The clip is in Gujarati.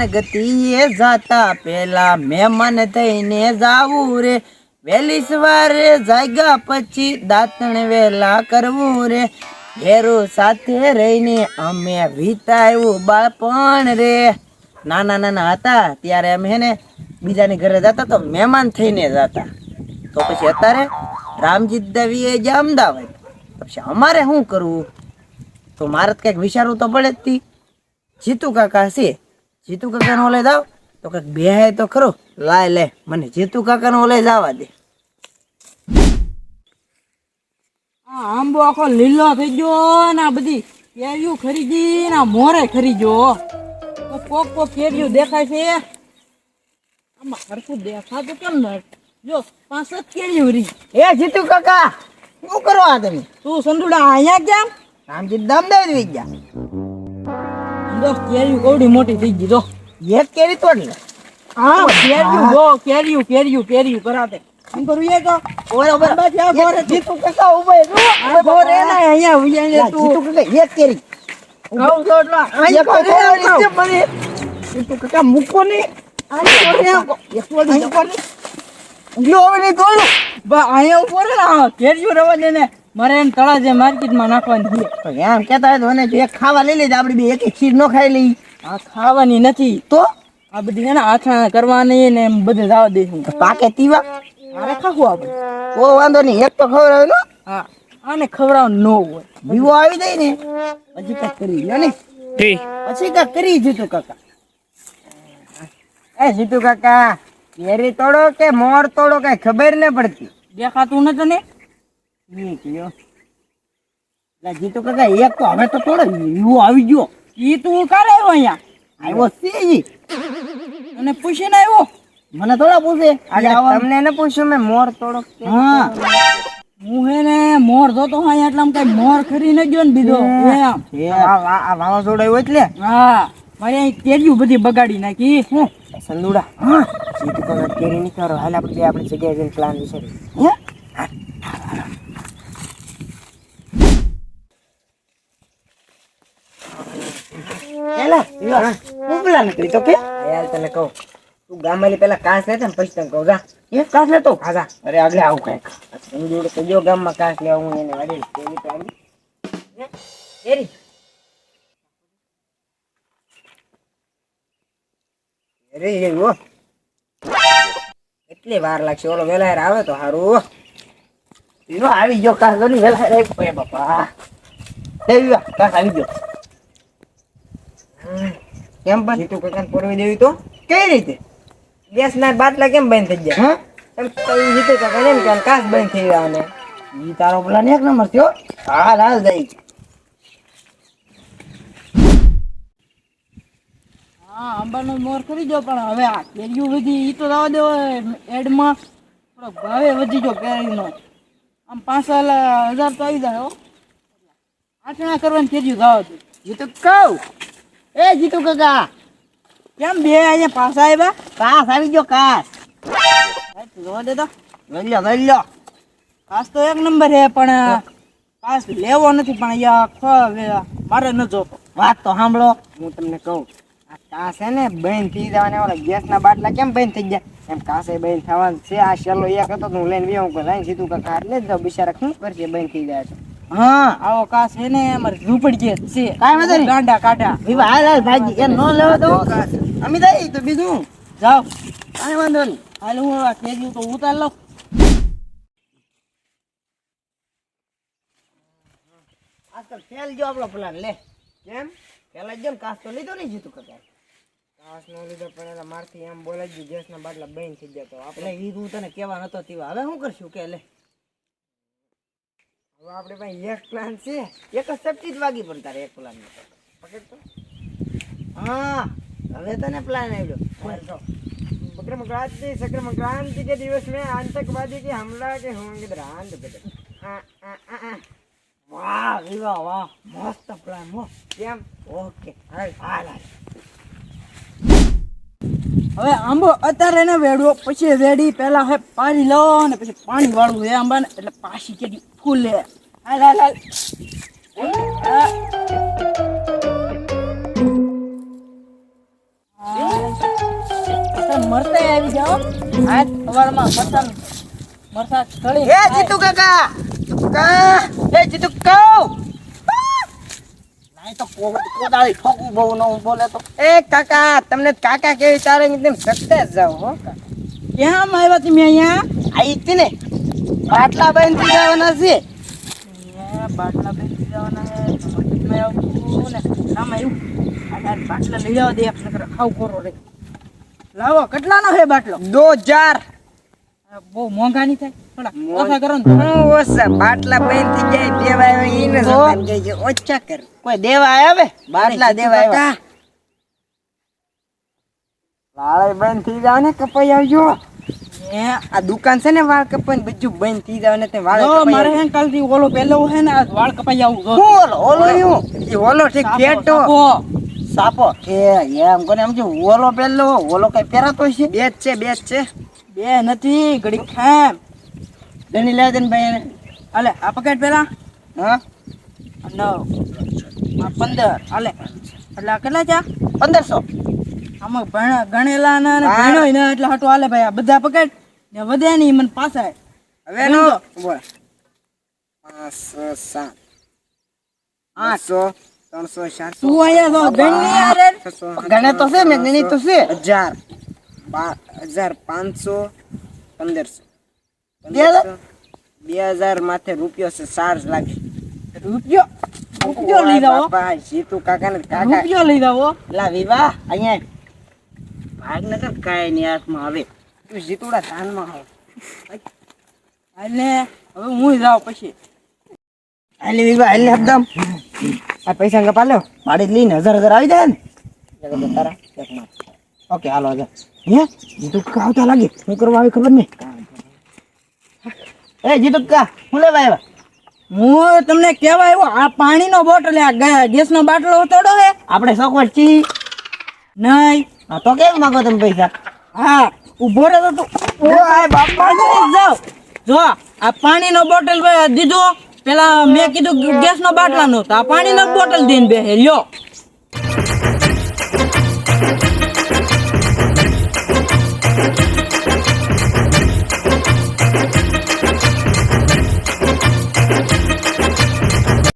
ગતિએ જાતા પેલા મહેમાન થઈને જાવું રે વેલી સવારે જાગ્યા પછી દાંતણ વેલા કરવું રે ઘેરો સાથે રહીને અમે વિતાવ્યું બાળપણ રે નાના નાના હતા ત્યારે અમે હે ને બીજાની ઘરે જતા તો મહેમાન થઈને જતા તો પછી અત્યારે રામજી દવીએ ગયા અમદાવાદ પછી અમારે શું કરવું તો મારે કંઈક વિચારવું તો પડે જ તી જીતુ કાકા છે જીતુ કાકાનો ઓલે જાવ તો કંઈક બેહાય તો ખરો લાય લે મને જીતુ કાકાનો ઓલે જવા દે આંબો આખો લીલો થઈ ગયો ને આ બધી કેરીઓ ખરીદી ને મોરે ખરીદ્યો કોક કોક કેરીઓ દેખાય છે આમાં હરખું દેખાતું કેમ ન જો 5 કેરીઓ રહી એ જીતુ કાકા શું કરવા તમે તું સંદુડા અહીંયા કેમ રામજી દામદાવ આવી ગયા જો કેરીઓ કોવડી મોટી થઈ ગઈ જો એક કેરી તોડ લે હા કેરીઓ જો કેરીઓ કરાતે શું કરું એ તો બરાબર જીતુ કાકા ઉભા આ બોરે ના અહીંયા ઉયા તું જીતુ કાકા એક કેરી કહું તો એટલો જીતુ કાકા મૂકો ને અહીંયા ઉપર ને કેરીઓ રવા દે ને મારે એમ તળાજે માર્કેટમાં નાખવાની છે તો એમ કેતા હોય તો મને એક ખાવા લઈ લેજે આપણે બે એક ખીર નો ખાઈ લઈ આ ખાવાની નથી તો આ બધી છે ને આથા કરવાની ને એમ બધે જવા દઈશું પાકે તીવા મારે ખાવું આપણે ઓ વાંધો નહીં એક તો ખવડાવે નો હા આને ખવડાવવાનું ન હોય દીવો આવી જાય ને પછી કાંઈક કરી લ્યો ને પછી કાંઈક કરી જીતુ કાકા એ જીતુ કાકા કેરી તોડો કે મોર તોડો કઈ ખબર ન પડતી દેખાતું નથી ને જીતુ કાકા એક તો હવે તો તોડો યુ આવી ગયો ઈ તું કારે આવ્યો અહીંયા આવ્યો છે ઈ અને પૂછીને આવ્યો મને થોડા પૂછે તમને એને પૂછ્યું મેં મોર તોડો હા હું હે ને મોર જોતો હા એટલે કઈ મોર ખરી ન ગયો ને બીજો આ વાવાઝોડું આવ્યું એટલે હા મારે અહીં કેરીઓ બધી બગાડી નાખી હું સંદુડા હા જીતુ કાકા કેરી ની કરો હાલ આપણે આપણી જગ્યાએ જઈને પ્લાન વિચારીએ હે હું પ્લાન કરી તો કે યાર તને કહું તું ગામમાં પેલા કાસ લેતા ને પછી તને કહું જા એ કાસ લેતો ખાજા અરે આગળ આવું કઈક સંજોડે કજો ગામમાં કાસ લેવા હું એને વાડી કેવી તો આવી કેરી અરે એ ઓ એટલી વાર લાગશે ઓલો વેલાયર આવે તો સારું ઈનો આવી ગયો કાસ ગની વેલાયર આવી બાપા દેવી કાસ આવી ગયો કેમ પણ જીતુ કાકાને પોરવી દેવી તો કઈ રીતે ગેસ ના બાટલા કેમ બંધ થઈ ગયા એમ કઈ જીતુ કાકા એમ કે કાસ બંધ થઈ ગયા ને ઈ તારો પ્લાન એક નંબર થયો હાલ હાલ દઈ હા આંબાનો મોર કરી દો પણ હવે આ કેરીઓ બધી ઈ તો જવા દો એડમાં થોડો ભાવે વધી ગયો કેરીનો આમ 5,000 તો આવી જાય હો આઠણા કરવાની કેરીઓ જવા દો જીતુ કહું એ જીતુ કાકા કેમ બે અહીંયા પાછા આવ્યા કાસ આવી ગયો કાસ જોવા દે તો લઈ લો કાસ તો એક નંબર છે પણ કાસ લેવો નથી પણ અહીંયા મારે ન જોતો વાત તો સાંભળો હું તમને કહું આ કાસ છે ને બંધ થઈ જવાને ઓલા ગેસના બાટલા કેમ બંધ થઈ ગયા એમ કાસે બંધ થવાનું છે આ શેલો એક હતો તો હું લઈને વ્યો કોઈ લાઈન સીધું કાકા એટલે જ બિચારા શું કરશે બંધ થઈ જાય છે હા આવો કાસ છે ને અમારે ઝૂંપડી છે કાંઈ વાંધો નહીં ગાંડા કાઢા વિવા હાલ ભાજી એ નો લેવો તો કાસ અમે જઈ તો બીજું જાઓ કાંઈ વાંધો નહીં હાલ હું આ કેરીઓ તો ઉતાર લઉં આજકાલ ફેલ જો આપણો પ્લાન લે કેમ પેલા જ કાસ તો લીધો નહીં જીતું કાકા કાસ નો લીધો પણ એલા મારથી એમ બોલાઈ ગયું ગેસના બાટલા બંધ થઈ ગયા તો આપણે ઈ હું તને કેવા નતો તેવા હવે શું કરશું કે લે હવે આપણે ભાઈ એક પ્લાન છે એક જ સપટી જ વાગી પણ તારે એક પ્લાન પકડ તો હા હવે તને પ્લાન આવ્યો सक्रांति के दिवस में आतंकवादी के हमला के होंगे दरांत वाह विवा वाह मस्त प्लान हो કેમ ઓકે હાલ હાલ હવે આંબો અત્યારે ને વેડવો પછી વેડી પહેલા હે પાણી લો ને પછી પાણી વાળું હે આંબાને એટલે પાછી કેડી ફૂલે હાલ હાલ હાલ આજ સવારમાં મરસાદ ચડી એ જીતુ કાકા એ જીતુ કાકા નાઈ તો કોદાળી ઠોકું બહુ ન બોલે તો એ કાકા તમને કાકા કેવી તારે એકદમ સત્તે જ જાવ હો કાકા કેમ આવ્યા તમે અહીંયા આઈ હતી ને બાટલા બંધ થઈ જવાના છે બાટલા બેસી જવાના હે બજેટમાં આવતું ને નામ આવ્યું આ બાટલા લઈ આવો દે આપણે ખાવ કરો રે લાવો કેટલાનો હે બાટલો 2000 બહુ મોંઘા નહીં થાય થોડા મોંઘ- ઓછા કરો ને ઓછા બાટલા બંધ થઈ જાય દેવા આવ્યા ઈને તો? જમાન કહેજે ઓછા કર કોઈ દેવા આવ્યા બે બાટલા દેવા આવ્યા લાળે બંધ થઈ જાવ ને કપાઈ આવજો હે આ દુકાન છે ને વાળ કપાઈ બધું બંધ થઈ જાવ ને તે વાળ જો કપાઈ મારે આવજો. હે કાલથી ઓલો પહેલો હે ને આ વાળ કપાઈ આવું જો હું ઓલો યું ઈ ઓલો ઠીક કેટો સાપો. એ એમ કોને એમ જો ઓલો પેલો ઓલો કઈ પહેરાતો છે બે જ છે બે નથી ઘડી ખામ ગણી લે દે ને ભાઈ હાલે આ પકેટ પેલા હા 9 આ 15 હાલે એટલે આ કેટલા છે 1500 આમાં ગણેલા ને હા. ભણ્યો ને એટલે હાટું હાલે ભાઈ આ બધા પકેટ ને વધે નહીં મને પાછા હવે નો બોલ 500 7 800 300 400 તું અહીંયા તો ગણની યાર ગણે તો છે મેં ગણી તો છે 1500 2000 માથે રૂપિયો છે ચાર્જ લાગે રૂપિયો લઈ જાઓ બાપા જીતુ કાકા ને કાકા રૂપિયો લઈ જાઓ લા વિવાહ અહીંયા ભાગ ન કર કાય ની હાથમાં આવે તું જીતુડા ધાનમાં આવ એટલે હવે હું જાઉં પછી હાલે વિવાહ હાલે એકદમ આ પૈસા કપા લ્યો ભાડે લઈને 1000 આવી જાય ને જગત તારા એક માં ઓકે હાલો હે જીતુ કાકા આવતા લાગે શું કરવા આવી ખબર નહીં એ જીતુ કાકા હું લેવા આવ્યા હું તમને કહેવા આવ્યો આ પાણીનો બોટલ આ ગેસનો બાટલો તોડો હે આપણે સગવડ છી નહીં હા તો કેમ માંગો તમે પૈસા હા ઉભો રહે તો તું ઓય બાપા જાવ જો આ પાણીનો બોટલ દીધો પેલા મેં કીધું ગેસનો બાટલાનો તો આ પાણીનો બોટલ દઈને બે લ્યો